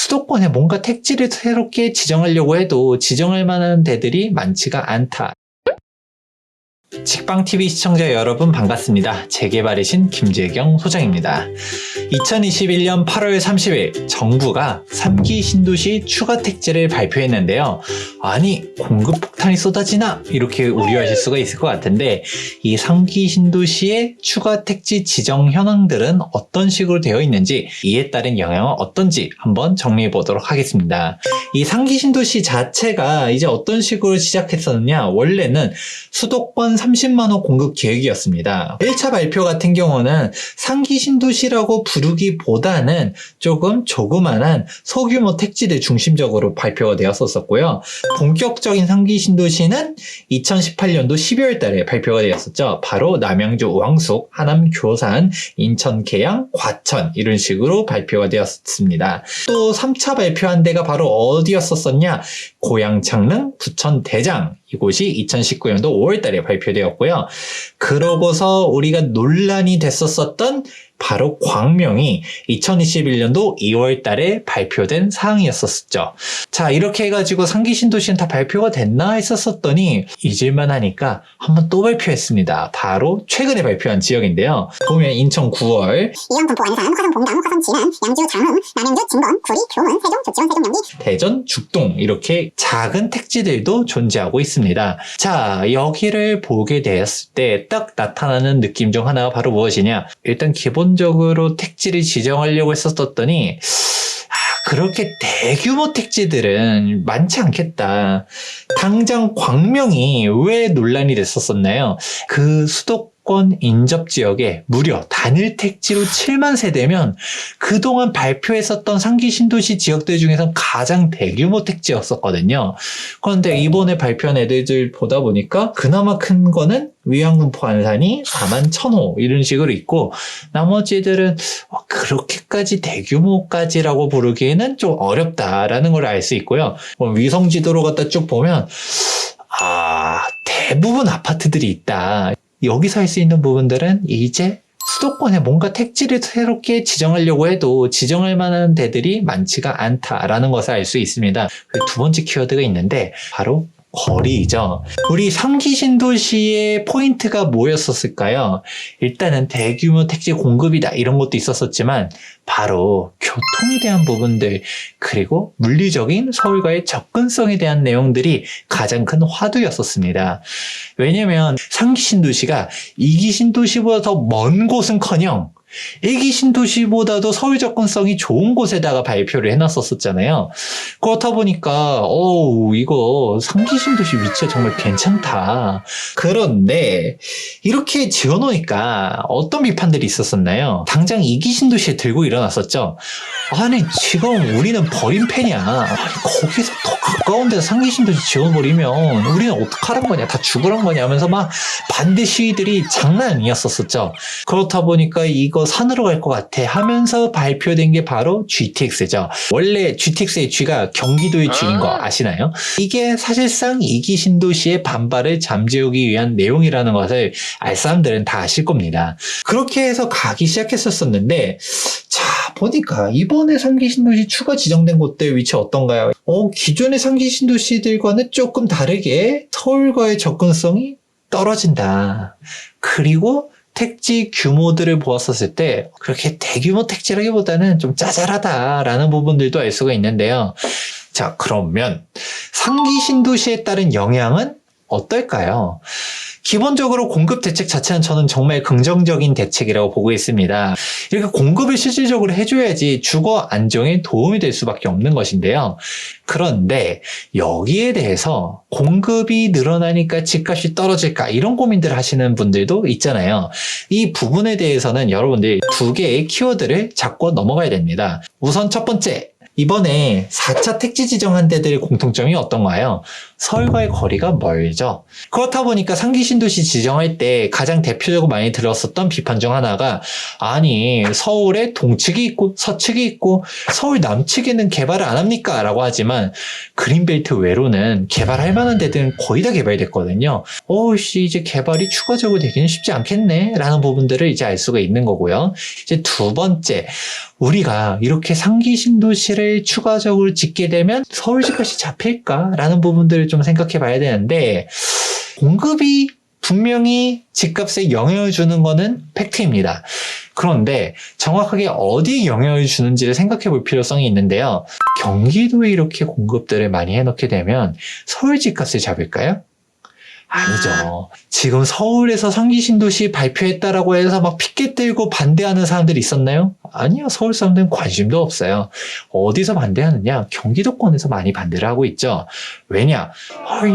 수도권에 뭔가 택지를 새롭게 지정하려고 해도 지정할 만한 데들이 많지가 않다. 직방TV 시청자 여러분 반갑습니다. 재개발의 신 김재경 소장입니다. 2021년 8월 30일 정부가 3기 신도시 추가 택지를 발표했는데요. 아니 공급 폭탄이 쏟아지나? 이렇게 우려하실 수가 있을 것 같은데 이 3기 신도시의 추가 택지 지정 현황들은 어떤 식으로 되어 있는지 이에 따른 영향은 어떤지 한번 정리해 보도록 하겠습니다. 이 3기 신도시 자체가 이제 어떤 식으로 시작했었느냐, 원래는 수도권 30만호 공급 계획이었습니다. 1차 발표 같은 경우는 3기 신도시라고 부르기보다는 조금 조그만한 소규모 택지들 중심적으로 발표가 되었었고요. 본격적인 3기 신도시는 2018년도 12월 달에 발표가 되었었죠. 바로 남양주 우왕숙, 하남 교산, 인천 계양, 과천 이런 식으로 발표가 되었습니다. 또 3차 발표한 데가 바로 어디였었냐? 고양 창릉, 부천 대장, 이곳이 2019년도 5월 달에 발표되었고요. 그러고서 우리가 논란이 됐었던 바로 광명이 2021년도 2월 달에 발표된 사항이었었죠. 자, 이렇게 해가지고 3기 신도시는 다 발표가 됐나 했었더니 잊을만 하니까 한번 또 발표했습니다. 바로 최근에 발표한 지역인데요. 보면 인천 9월, 이영 분포 안산, 화성 봉담, 화성 진안, 양주 장흥, 남양주 진건, 구리, 교문, 세종, 조치원, 세종 명리, 대전, 죽동 이렇게 작은 택지들도 존재하고 있습니다. 자, 여기를 보게 되었을 때 딱 나타나는 느낌 중 하나가 바로 무엇이냐? 일단 기본적으로 택지를 지정하려고 했었더니 그렇게 대규모 택지들은 많지 않겠다. 당장 광명이 왜 논란이 됐었나요? 그 수도권 인접 지역에 무려 단일 택지로 7만 세대면 그동안 발표했었던 3기 신도시 지역들 중에서 가장 대규모 택지였었거든요. 그런데 이번에 발표한 애들 보다 보니까 그나마 큰 거는 위안군포 안산이 41,000호 이런 식으로 있고, 나머지 애들은 그렇게까지 대규모까지라고 부르기에는 좀 어렵다라는 걸 알 수 있고요. 위성 지도로 갖다 쭉 보면 대부분 아파트들이 있다. 여기서 할 수 있는 부분들은 이제 수도권에 뭔가 택지를 새롭게 지정하려고 해도 지정할 만한 데들이 많지가 않다라는 것을 알 수 있습니다. 두 번째 키워드가 있는데 바로 거리죠. 우리 3기 신도시의 포인트가 뭐였었을까요? 일단은 대규모 택지 공급이다 이런 것도 있었지만 바로 교통에 대한 부분들, 그리고 물리적인 서울과의 접근성에 대한 내용들이 가장 큰 화두였었습니다. 왜냐면 3기 신도시가 2기 신도시보다 더 먼 곳은커녕 1기 신도시보다도 서울 접근성이 좋은 곳에다가 발표를 해놨었잖아요. 그렇다 보니까 이거 3기 신도시 위치가 정말 괜찮다. 그런데 이렇게 지어놓으니까 어떤 비판들이 있었었나요? 당장 2기 신도시에 들고 일어났었죠. 아니 지금 우리는 버림패냐, 거기서 더 가까운 데서 3기 신도시 지어버리면 우리는 어떡하란 거냐, 다 죽으란 거냐 하면서 막 반대 시위들이 장난 아니었었죠. 그렇다 보니까 이거 산으로 갈 것 같아 하면서 발표된 게 바로 GTX죠. 원래 GTX의 G가 경기도의 G인 거 아시나요? 이게 사실상 2기 신도시의 반발을 잠재우기 위한 내용이라는 것을 알 사람들은 다 아실 겁니다. 그렇게 해서 가기 시작했었는데, 자 보니까 이번에 3기 신도시 추가 지정된 곳들 위치 어떤가요? 기존의 3기 신도시들과는 조금 다르게 서울과의 접근성이 떨어진다. 그리고 택지 규모들을 보았었을 때 그렇게 대규모 택지라기보다는 좀 짜잘하다라는 부분들도 알 수가 있는데요. 자, 그러면 3기 신도시에 따른 영향은 어떨까요? 기본적으로 공급 대책 자체는 저는 정말 긍정적인 대책이라고 보고 있습니다. 이렇게 공급을 실질적으로 해줘야지 주거 안정에 도움이 될 수밖에 없는 것인데요. 그런데 여기에 대해서 공급이 늘어나니까 집값이 떨어질까 이런 고민들 하시는 분들도 있잖아요. 이 부분에 대해서는 여러분들 두 개의 키워드를 잡고 넘어가야 됩니다. 우선 첫 번째, 이번에 4차 택지 지정한 데들의 공통점이 어떤가요? 서울과의 거리가 멀죠. 그렇다 보니까 3기 신도시 지정할 때 가장 대표적으로 많이 들었었던 비판 중 하나가, 아니 서울에 동측이 있고 서측이 있고 서울 남측에는 개발을 안 합니까? 라고 하지만 그린벨트 외로는 개발할 만한 데들은 거의 다 개발됐거든요. 이제 개발이 추가적으로 되기는 쉽지 않겠네 라는 부분들을 이제 알 수가 있는 거고요. 이제 두 번째, 우리가 이렇게 상기 신도시를 추가적으로 짓게 되면 서울 집값이 잡힐까라는 부분들을 좀 생각해 봐야 되는데, 공급이 분명히 집값에 영향을 주는 거는 팩트입니다. 그런데 정확하게 어디에 영향을 주는지를 생각해 볼 필요성이 있는데요. 경기도에 이렇게 공급들을 많이 해놓게 되면 서울 집값을 잡을까요? 아니죠. 지금 서울에서 상기 신도시 발표했다라고 해서 막 피켓 들고 반대하는 사람들이 있었나요? 아니요. 서울 사람들은 관심도 없어요. 어디서 반대하느냐? 경기도권에서 많이 반대를 하고 있죠. 왜냐?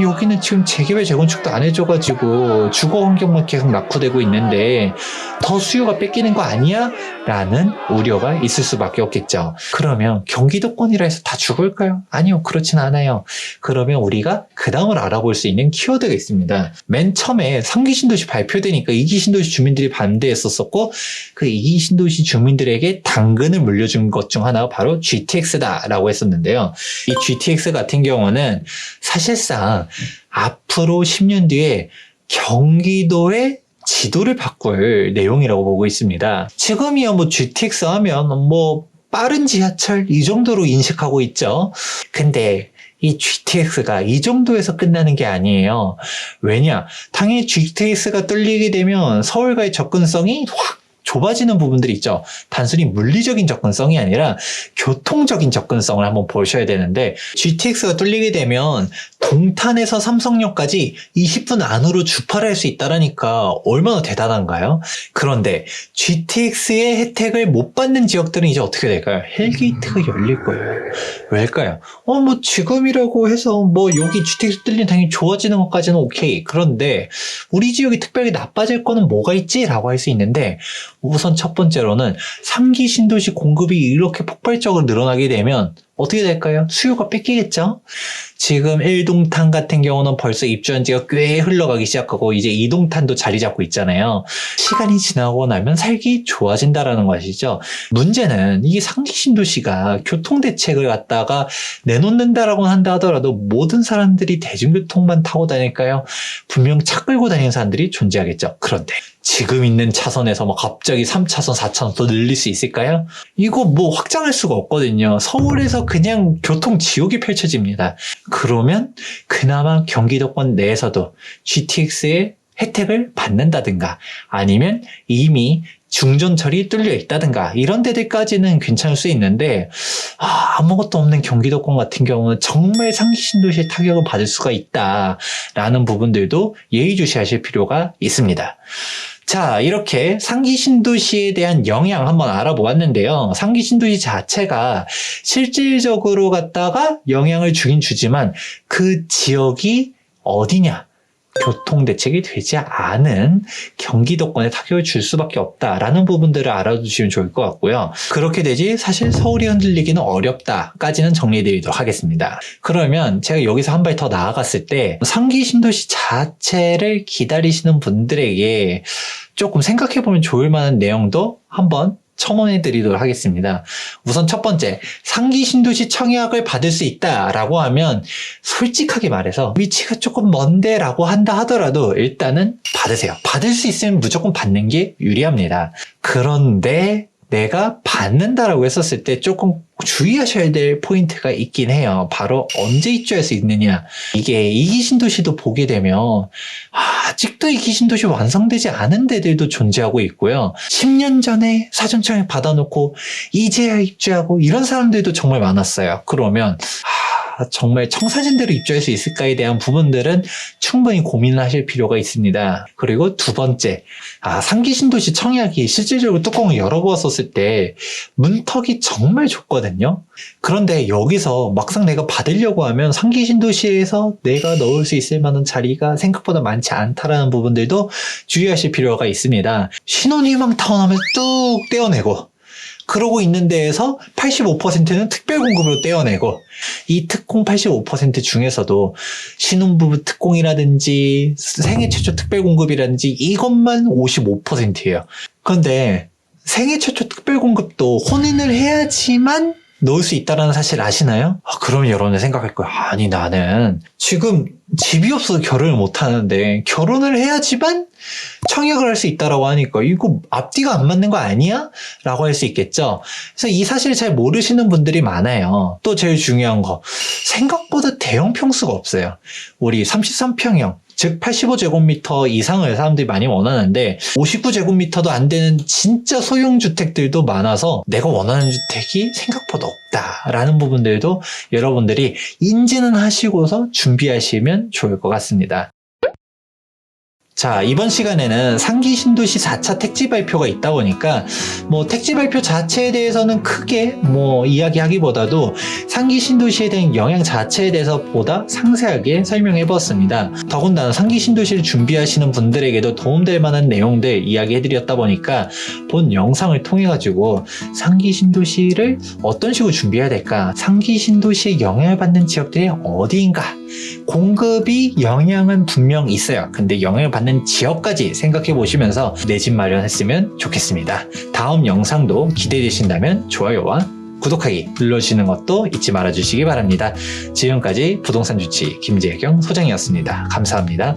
여기는 지금 재개발 재건축도 안 해줘가지고 주거 환경만 계속 낙후되고 있는데 더 수요가 뺏기는 거 아니야? 라는 우려가 있을 수밖에 없겠죠. 그러면 경기도권이라 해서 다 죽을까요? 아니요. 그렇진 않아요. 그러면 우리가 그 다음을 알아볼 수 있는 키워드가 있습니다. 맨 처음에 상기 신도시 발표되니까 이기 신도시 주민들이 반대했었고, 그 이기 신도시 주민들에게 당근을 물려준 것 중 하나가 바로 GTX다라고 했었는데요. 이 GTX 같은 경우는 사실상 앞으로 10년 뒤에 경기도의 지도를 바꿀 내용이라고 보고 있습니다. 지금이야 뭐 GTX 하면 뭐 빠른 지하철 이 정도로 인식하고 있죠. 근데 이 GTX가 이 정도에서 끝나는 게 아니에요. 왜냐? 당연히 GTX가 뚫리게 되면 서울과의 접근성이 확 좁아지는 부분들이 있죠. 단순히 물리적인 접근성이 아니라 교통적인 접근성을 한번 보셔야 되는데, GTX가 뚫리게 되면 동탄에서 삼성역까지 20분 안으로 주파를 할 수 있다라니까 얼마나 대단한가요? 그런데 GTX의 혜택을 못 받는 지역들은 이제 어떻게 될까요? 헬게이트가 열릴 거예요. 왜일까요? 뭐 지금이라고 해서 뭐 여기 GTX 뚫리면 당연히 좋아지는 것까지는 오케이. 그런데 우리 지역이 특별히 나빠질 거는 뭐가 있지? 라고 할 수 있는데, 우선 첫 번째로는 상기 신도시 공급이 이렇게 폭발적으로 늘어나게 되면 어떻게 될까요? 수요가 뺏기겠죠? 지금 1동탄 같은 경우는 벌써 입주한 지가 꽤 흘러가기 시작하고 이제 2동탄도 자리 잡고 있잖아요. 시간이 지나고 나면 살기 좋아진다라는 것이죠. 문제는 이게 상기 신도시가 교통대책을 갖다가 내놓는다라고 한다 하더라도 모든 사람들이 대중교통만 타고 다닐까요? 분명 차 끌고 다니는 사람들이 존재하겠죠. 그런데 지금 있는 차선에서 뭐 갑자기 3차선, 4차선 더 늘릴 수 있을까요? 이거 뭐 확장할 수가 없거든요. 서울에서 그냥 교통 지옥이 펼쳐집니다. 그러면 그나마 경기도권 내에서도 GTX의 혜택을 받는다든가 아니면 이미 중전철이 뚫려 있다든가 이런 데들까지는 괜찮을 수 있는데, 아무것도 없는 경기도권 같은 경우는 정말 상기 신도시의 타격을 받을 수가 있다라는 부분들도 예의주시하실 필요가 있습니다. 자, 이렇게 상기 신도시에 대한 영향 한번 알아보았는데요. 상기 신도시 자체가 실질적으로 갖다가 영향을 주긴 주지만 그 지역이 어디냐? 교통대책이 되지 않은 경기도권에 타격을 줄 수밖에 없다라는 부분들을 알아두시면 좋을 것 같고요. 그렇게 되지 사실 서울이 흔들리기는 어렵다까지는 정리해드리도록 하겠습니다. 그러면 제가 여기서 한 발 더 나아갔을 때 상기 신도시 자체를 기다리시는 분들에게 조금 생각해보면 좋을 만한 내용도 한번 첨언해 드리도록 하겠습니다. 우선 첫 번째, 상기 신도시 청약을 받을 수 있다라고 하면 솔직하게 말해서 위치가 조금 먼데 라고 한다 하더라도 일단은 받으세요. 받을 수 있으면 무조건 받는 게 유리합니다. 그런데 내가 받는다라고 했었을 때 조금 주의하셔야 될 포인트가 있긴 해요. 바로 언제 입주할 수 있느냐. 이게 이기 신도시도 보게 되면 아직도 이기 신도시 완성되지 않은 데들도 존재하고 있고요. 10년 전에 사전청약 받아놓고 이제야 입주하고 이런 사람들도 정말 많았어요. 그러면 정말 청사진대로 입주할 수 있을까에 대한 부분들은 충분히 고민을 하실 필요가 있습니다. 그리고 두 번째, 상기 신도시 청약이 실질적으로 뚜껑을 열어보았었을 때 문턱이 정말 좁거든요. 그런데 여기서 막상 내가 받으려고 하면 상기 신도시에서 내가 넣을 수 있을 만한 자리가 생각보다 많지 않다라는 부분들도 주의하실 필요가 있습니다. 신혼희망타운 하면 뚝 떼어내고, 그러고 있는 데에서 85%는 특별 공급으로 떼어내고, 이 특공 85% 중에서도 신혼부부 특공이라든지 생애 최초 특별 공급이라든지 이것만 55%예요. 그런데 생애 최초 특별 공급도 혼인을 해야지만 넣을 수 있다는 사실 아시나요? 그럼 여러분은 생각할 거예요. 아니, 나는 지금 집이 없어서 결혼을 못 하는데 결혼을 해야지만 청약을 할 수 있다라고 하니까 이거 앞뒤가 안 맞는 거 아니야? 라고 할 수 있겠죠. 그래서 이 사실을 잘 모르시는 분들이 많아요. 또 제일 중요한 거, 생각보다 대형 평수가 없어요. 우리 33평형 즉 85제곱미터 이상을 사람들이 많이 원하는데 59제곱미터도 안 되는 진짜 소형 주택들도 많아서 내가 원하는 주택이 생각보다 없다라는 부분들도 여러분들이 인지는 하시고서 준비하시면 좋을 것 같습니다. 자, 이번 시간에는 상기 신도시 4차 택지 발표가 있다 보니까 뭐 택지 발표 자체에 대해서는 크게 뭐 이야기하기보다도 상기 신도시에 대한 영향 자체에 대해서 보다 상세하게 설명해 보았습니다. 더군다나 상기 신도시를 준비하시는 분들에게도 도움될 만한 내용들 이야기해 드렸다 보니까 본 영상을 통해 가지고 상기 신도시를 어떤 식으로 준비해야 될까? 상기 신도시에 영향을 받는 지역들이 어디인가? 공급이 영향은 분명 있어요. 근데 영향을 받는 지역까지 생각해 보시면서 내 집 마련했으면 좋겠습니다. 다음 영상도 기대되신다면 좋아요와 구독하기 눌러주시는 것도 잊지 말아주시기 바랍니다. 지금까지 부동산 주치 김재경 소장이었습니다. 감사합니다.